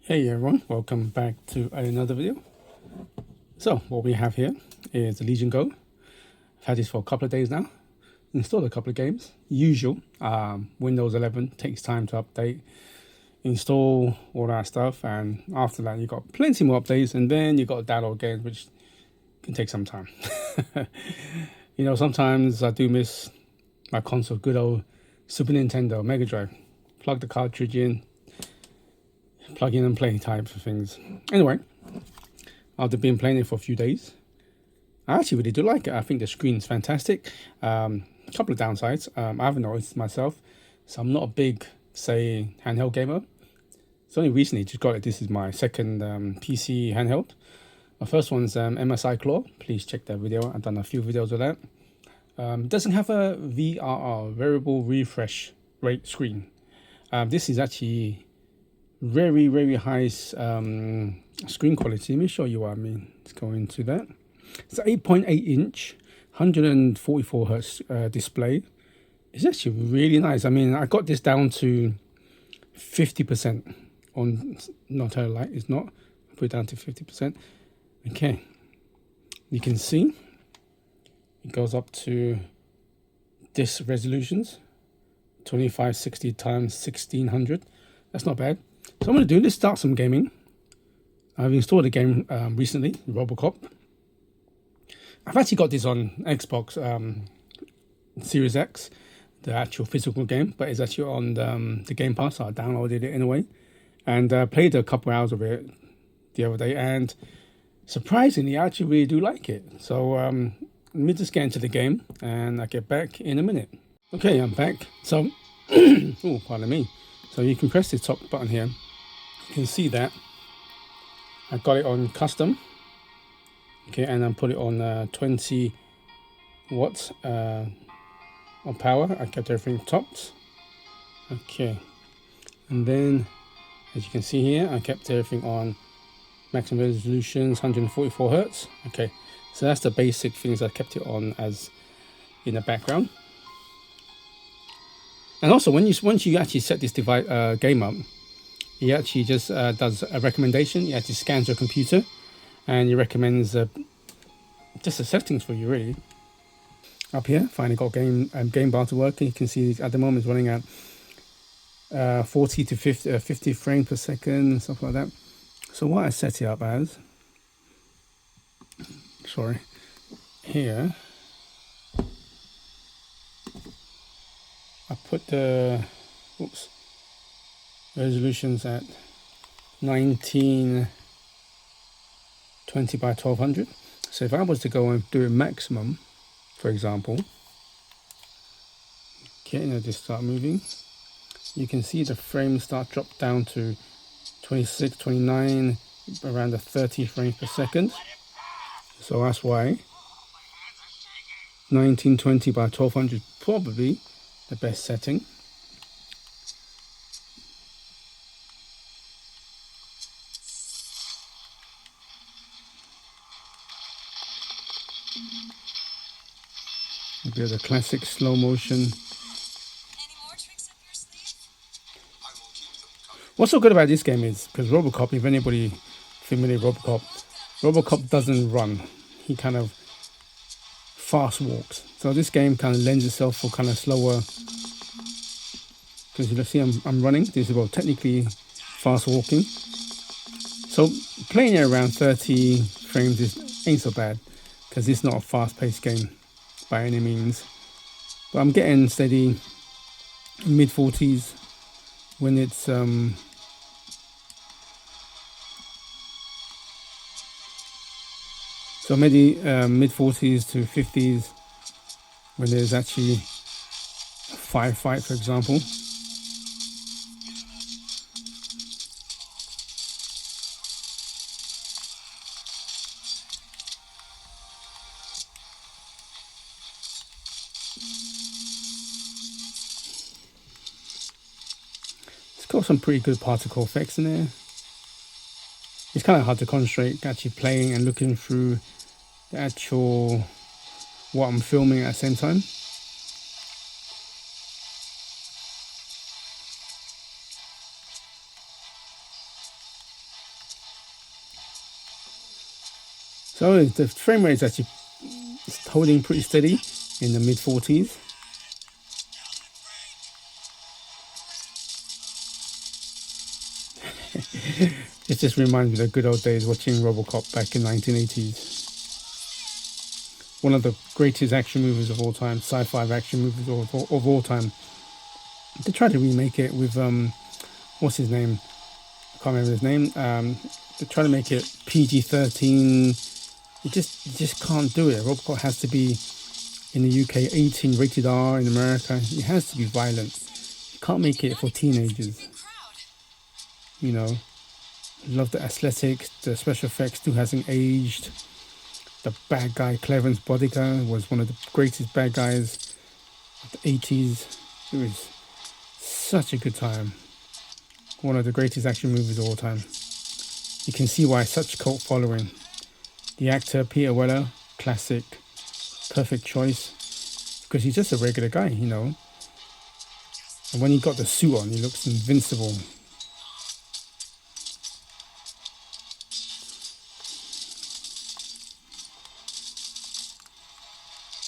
Hey everyone, welcome back to another video. So what we have here is the Legion Go. I've had this for a couple of days now. Installed a couple of games. Usual, Windows 11 takes time to update, install all that stuff, and after that you got plenty more updates, and then you got to download games, which can take some time. Sometimes I do miss my console, good old Super Nintendo, Mega Drive. Plug the cartridge in, plug in and play types of things. Anyway, after being playing it for a few days, I actually really do like it. I think the screen's fantastic. A couple of downsides I haven't noticed myself. So I'm not a big, say, handheld gamer. It's only recently just got it. This is my second PC handheld. My first one's MSI Claw. Please check that video. I've done a few videos of that. It doesn't have a VRR, variable refresh rate screen. This is actually very high screen quality. Let me show you what I mean. Let's go into that. It's 8.8 inch 144 hertz display. It's actually really nice. I mean, I got this down to 50% on not her light. It's not. I put it down to 50%. Okay, you can see it goes up to this resolutions, 2560 times 1600. That's not bad. So I'm going to do, let's start some gaming. I've installed a game recently, Robocop. I've actually got this on Xbox Series X, the actual physical game, but it's actually on the Game Pass, so I downloaded it anyway. And played a couple hours of it the other day, and surprisingly, I actually really do like it. So let me just get into the game, and I'll get back in a minute. Okay, I'm back. So, oh, pardon me. So you can press the top button here. You can see that I got it on custom. Okay, and I put it on 20 watts of power. I kept everything topped. Okay, and then as you can see here, I kept everything on maximum resolutions, 144 hertz. Okay, so that's the basic things I kept it on as in the background. And also, once you actually set this device game up, he actually just does a recommendation. He actually scans your computer, and he recommends just the settings for you, really. Up here, finally got game bar to work. You can see at the moment it's running at 40 to 50 frames per second, stuff like that. So what I set it up as, sorry, here. I put the resolutions at 1920 by 1200. So if I was to go and do a maximum, for example, okay, now just start moving, you can see the frames start drop down to 26, 29, around the 30 frames per second. So that's why 1920 by 1200 probably the best setting. A bit of the classic slow motion. What's so good about this game is because Robocop, if anybody familiar with Robocop doesn't run. He kind of fast walks. So this game kind of lends itself for kind of slower. Because you see, I'm running. This is about technically fast walking. So playing it around 30 frames ain't so bad, because it's not a fast-paced game by any means. But I'm getting steady mid 40s when it's so maybe mid 40s to 50s when there's actually a firefight, for example. It's got some pretty good particle effects in there. It's kind of hard to concentrate actually playing and looking through the actual what I'm filming at the same time. So the frame rate is actually holding pretty steady in the mid 40s. It just reminds me of the good old days watching Robocop back in 1980s. One of the greatest action movies of all time, sci-fi action movies of all time. They tried to remake it with what's his name? I can't remember his name. They try to make it PG-13. You just can't do it. Robocop has to be in the UK 18, rated R. In America, it has to be violent. You can't make it for teenagers. You know, love the aesthetics, the special effects still hasn't aged. The bad guy, Cleveland's bodyguard, was one of the greatest bad guys of the 80s. It was such a good time. One of the greatest action movies of all time. You can see why such cult following. The actor, Peter Weller, classic, perfect choice. Because he's just a regular guy, you know. And when he got the suit on, he looks invincible.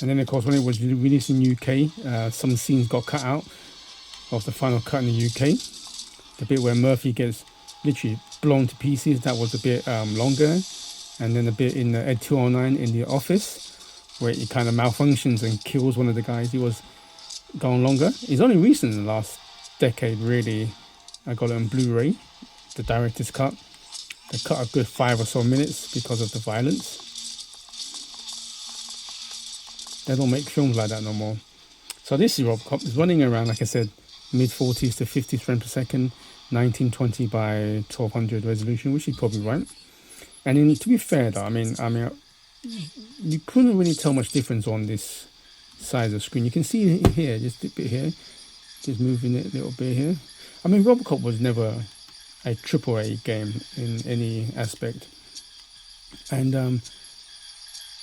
And then, of course, when it was released in UK, some scenes got cut out of the final cut in the UK. The bit where Murphy gets literally blown to pieces, that was a bit longer. And then the bit in the Ed 209 in the office, where he kind of malfunctions and kills one of the guys, he was gone longer. It's only recent in the last decade, really. I got it on Blu-ray, the director's cut. They cut a good 5 or so minutes because of the violence. They don't make films like that no more. So this is Robocop. It's running around, like I said, mid 40s to 50 frames per second, 1920 by 1200 resolution, which is probably right. And to be fair, though, I mean, you couldn't really tell much difference on this size of screen. You can see it here, just a bit here, just moving it a little bit here. I mean, Robocop was never a AAA game in any aspect, and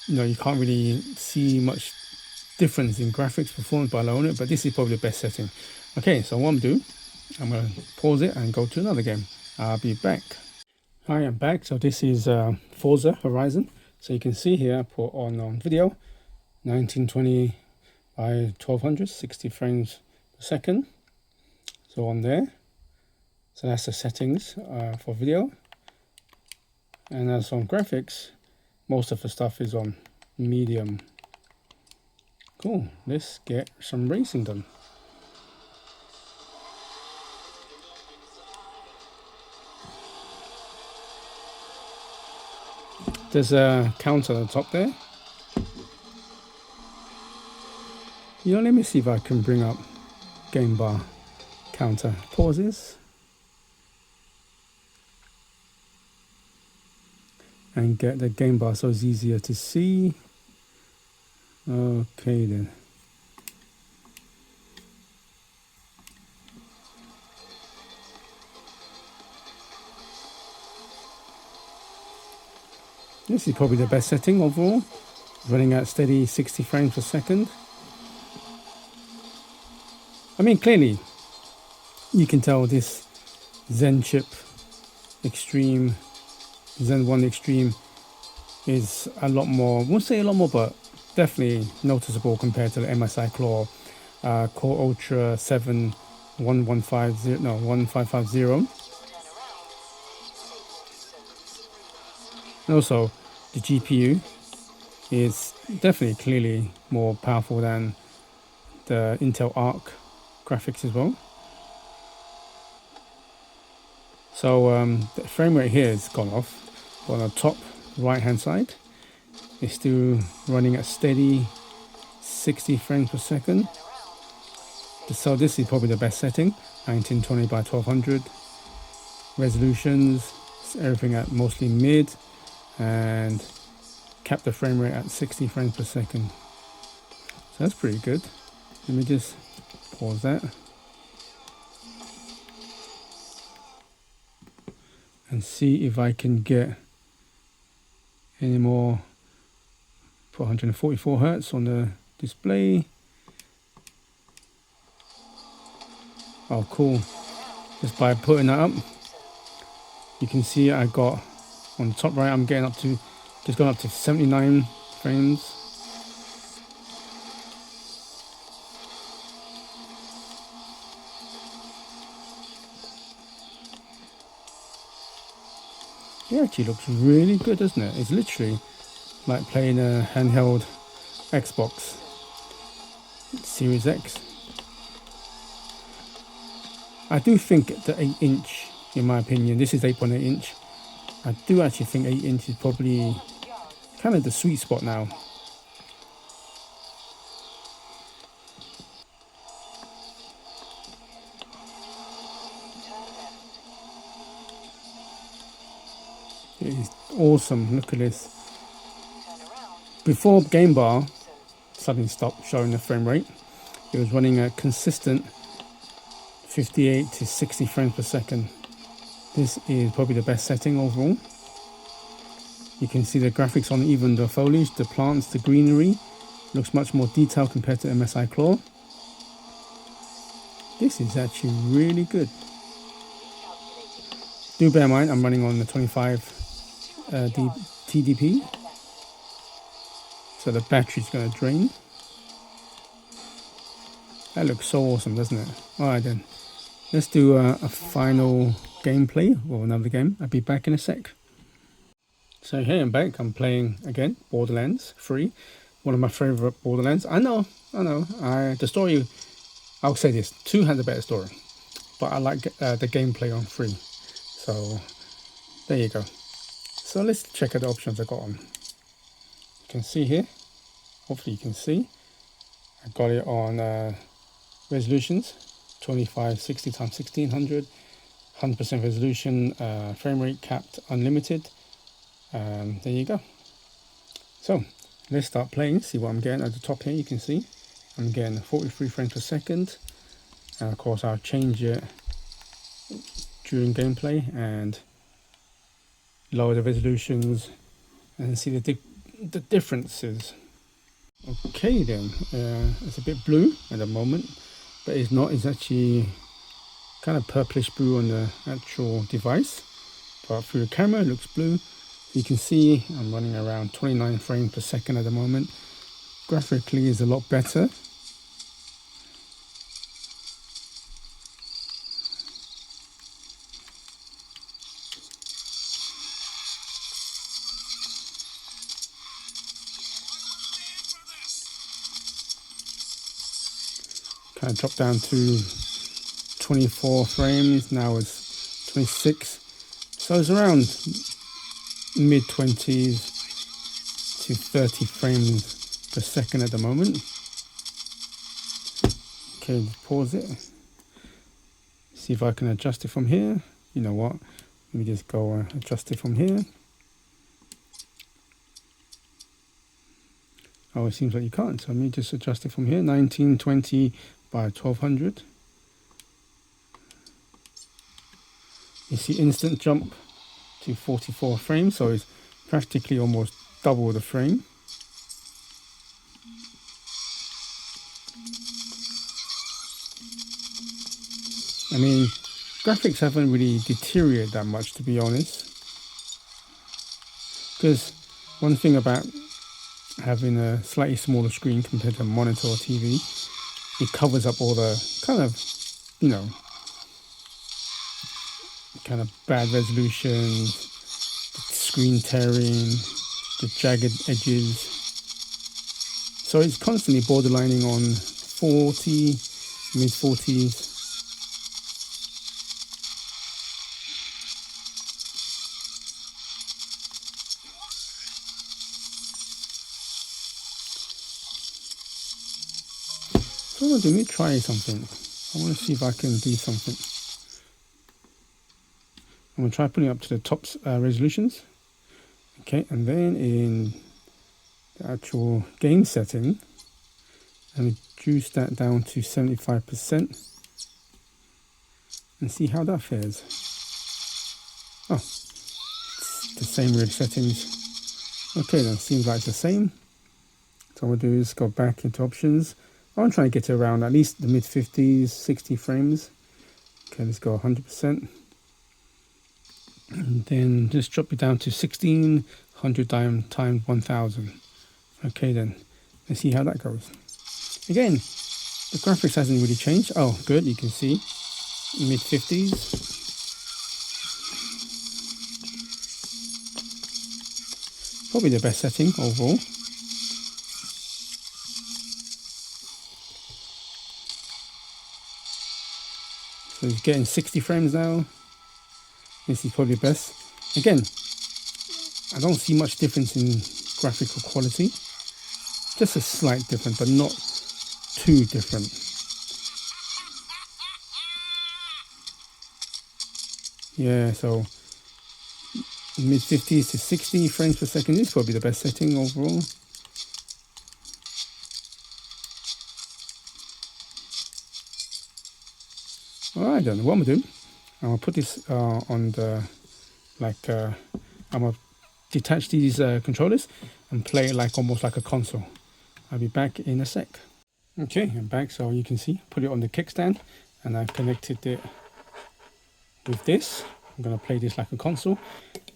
you know, you can't really see much difference in graphics performance by allowing it, but this is probably the best setting. Okay, so what I'm doing, I'm going to pause it and go to another game. I'll be back. Hi, I'm back. So this is Forza Horizon. So you can see here I put on video 1920 by 1200, 60 frames per second. So on there. So that's the settings for video. And as on graphics, most of the stuff is on medium. Cool, let's get some racing done. There's a counter at the top there. You know, let me see if I can bring up game bar counter. Pauses. And get the game bar so it's easier to see. Okay then. This is probably the best setting overall. Running at steady 60 frames per second. I mean, clearly you can tell this Zen chip Extreme, Zen 1 Extreme is a lot more, I won't say a lot more, but definitely noticeable compared to the MSI Core Ultra 7 1550. And also, the GPU is definitely clearly more powerful than the Intel Arc graphics as well. So the frame rate here has gone off, but on the top right hand side, it's still running at steady 60 frames per second. So this is probably the best setting, 1920 by 1200. Resolutions, everything at mostly mid, and cap the frame rate at 60 frames per second. So that's pretty good. Let me just pause that and see if I can get any more. Put 144 Hertz on the display. Oh, cool. Just by putting that up, you can see I got on the top right, I'm getting up to Just gone up to 79 frames. It actually looks really good, doesn't it? It's literally like playing a handheld Xbox Series X. I do think the 8-inch, in my opinion, this is 8.8 inch. I do actually think 8 inch is probably kind of the sweet spot now. It is awesome. Look at this. Before Game Bar suddenly stopped showing the frame rate, it was running a consistent 58 to 60 frames per second. This is probably the best setting overall. You can see the graphics on even the foliage, the plants, the greenery. Looks much more detailed compared to MSI Claw. This is actually really good. Do bear in mind, I'm running on the 25 TDP. So the battery's going to drain. That looks so awesome, doesn't it? Alright then, let's do a final gameplay of another game. I'll be back in a sec. So here I'm back. I'm playing again Borderlands 3, one of my favorite Borderlands. I know. The story, I'll say this, 2 had a better story, but I like the gameplay on 3. So there you go. So let's check out the options I got on. You can see here, hopefully you can see, I got it on resolutions 2560 x 1600, 100% resolution, frame rate capped unlimited. There you go. So let's start playing, see what I'm getting. At the top here you can see I'm getting 43 frames per second, and of course I'll change it during gameplay and lower the resolutions and see the differences. Okay then, it's a bit blue at the moment, but it's not. It's actually kind of purplish blue on the actual device, but through the camera it looks blue. You can see I'm running around 29 frames per second at the moment. Graphically is a lot better. Kind of dropped down to 24 frames, now it's 26. So it's around mid 20s to 30 frames per second at the moment. Okay, let's pause it. See if I can adjust it from here. You know what? Let me just go adjust it from here. Oh, it seems like you can't. So let me just adjust it from here. 1920 by 1200. You see instant jump to 44 frames, so it's practically almost double the frame. I mean, graphics haven't really deteriorated that much, to be honest, because one thing about having a slightly smaller screen compared to a monitor or TV, it covers up all the kind of, you know, kind of bad resolution, the screen tearing, the jagged edges. So it's constantly borderlining on 40, mid 40s. So let me try something. I want to see if I can do something. I'm going to try putting it up to the top resolutions. Okay, and then in the actual game setting, and reduce that down to 75% and see how that fares. Oh, it's the same real settings. Okay, then seems like it's the same. So what we'll do is go back into options. I'm trying to get to around at least the mid 50s, 60 frames. Okay, let's go 100%. And then just drop it down to 1600 100 times 1000. Okay, then let's see how that goes. Again, the graphics hasn't really changed. Oh, good, you can see mid 50s. Probably the best setting overall. So it's getting 60 frames now. This is probably the best. Again, I don't see much difference in graphical quality. Just a slight difference, but not too different. Yeah, so mid 50s to 60 frames per second is probably the best setting overall. Alright then, what I'm gonna do, I'm gonna put this on the, I'm gonna detach these controllers and play it like almost like a console. I'll be back in a sec. Okay, I'm back. So you can see, put it on the kickstand and I've connected it with this. I'm gonna play this like a console.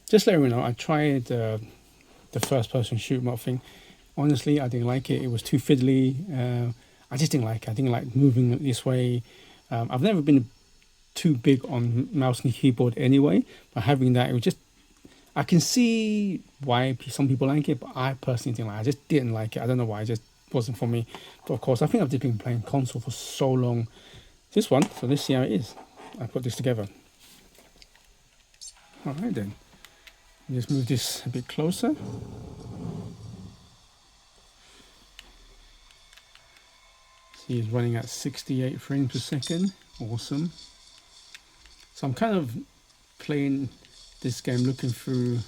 Just let you know, I tried the first person shoot 'em up thing. Honestly, I didn't like it. It was too fiddly. I just didn't like it. I didn't like moving this way. I've never been too big on mouse and keyboard anyway, but having that, it was just, I can see why some people like it, but I personally didn't like it. I just didn't like it. I don't know why, it just wasn't for me. But of course, I think I've just been playing console for so long. This one, so let's see how it is. I put this together. All right then, just move this a bit closer. See, it's running at 68 frames per second. Awesome. So I'm kind of playing this game looking through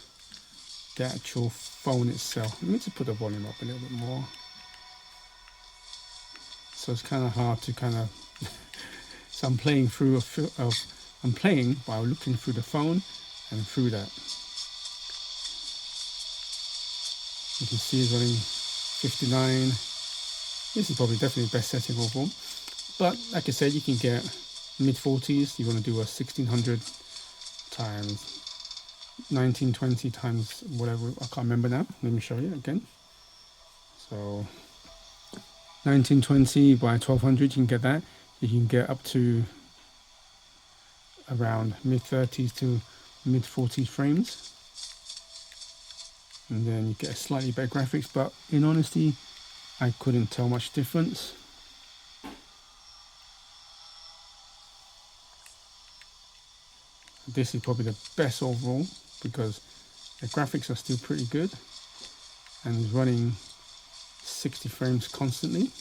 the actual phone itself. Let me just put the volume up a little bit more. So it's kind of hard to so I'm playing through I'm playing while looking through the phone and through that. You can see it's running 59. This is probably definitely the best setting overall. But like I said, you can get mid 40s. You want to do a 1600 times 1920 times whatever, I can't remember now. Let me show you again. So 1920 by 1200, you can get that. You can get up to around mid 30s to mid 40s frames, and then you get a slightly better graphics, but in honesty I couldn't tell much difference. This is probably the best overall because the graphics are still pretty good and it's running 60 frames constantly.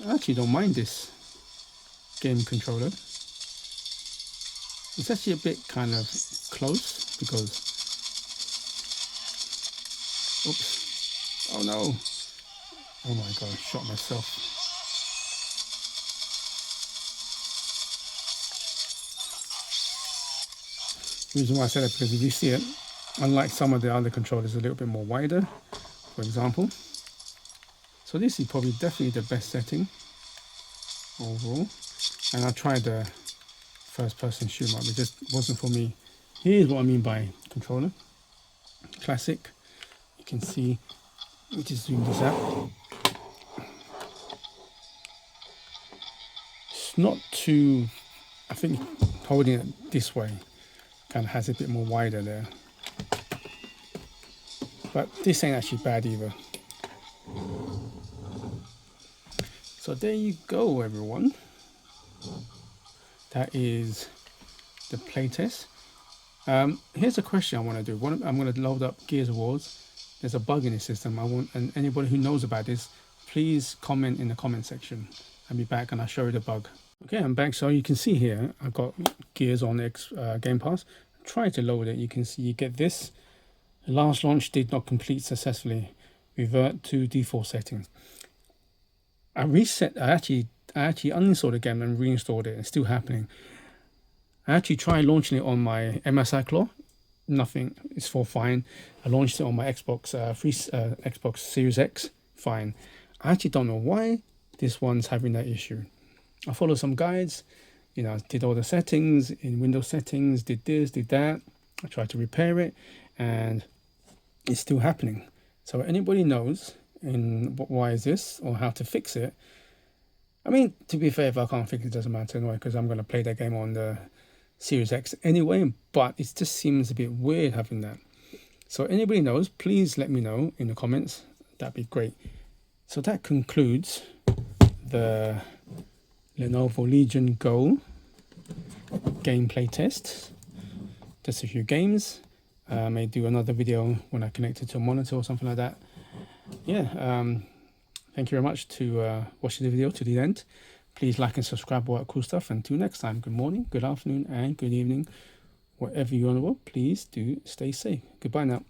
I actually don't mind this game controller. It's actually a bit kind of close because, oops, oh no, oh my god, I shot myself. The reason why I said that because if you see it, unlike some of the other controllers, a little bit more wider, for example. So this is probably definitely the best setting overall. And I tried the first person shoot 'em up, it just wasn't for me. Here's what I mean by controller. Classic. You can see, let me just zoom this out. It's not too, I think holding it this way kind of has a bit more wider there. But this ain't actually bad either. So there you go, everyone. That is the playtest. Here's a question I want to do. I'm going to load up Gears Awards. There's a bug in the system. And anybody who knows about this, please comment in the comment section. I'll be back and I'll show you the bug. Okay, I'm back. So you can see here, I've got Gears on Game Pass. Try to load it. You can see you get this. The last launch did not complete successfully. Revert to default settings. I actually uninstalled the game and reinstalled it. It's still happening. I actually tried launching it on my MSI Claw. Nothing. It's for fine. I launched it on my Xbox Xbox Series X. Fine. I actually don't know why this one's having that issue. I followed some guides. Did all the settings in Windows settings. Did this, did that. I tried to repair it, and it's still happening. So anybody knows why is this or how to fix it? I mean, to be fair, if I can't fix it, it doesn't matter anyway, because I'm going to play that game on the Series X anyway, but it just seems a bit weird having that. So anybody knows, please let me know in the comments. That'd be great. So that concludes the Lenovo Legion Go gameplay test. Just a few games. I may do another video when I connect it to a monitor or something like that. Yeah, thank you very much to watching the video to the end. Please like and subscribe, all that cool stuff. Until next time, good morning, good afternoon, and good evening. Wherever you're on the world, please do stay safe. Goodbye now.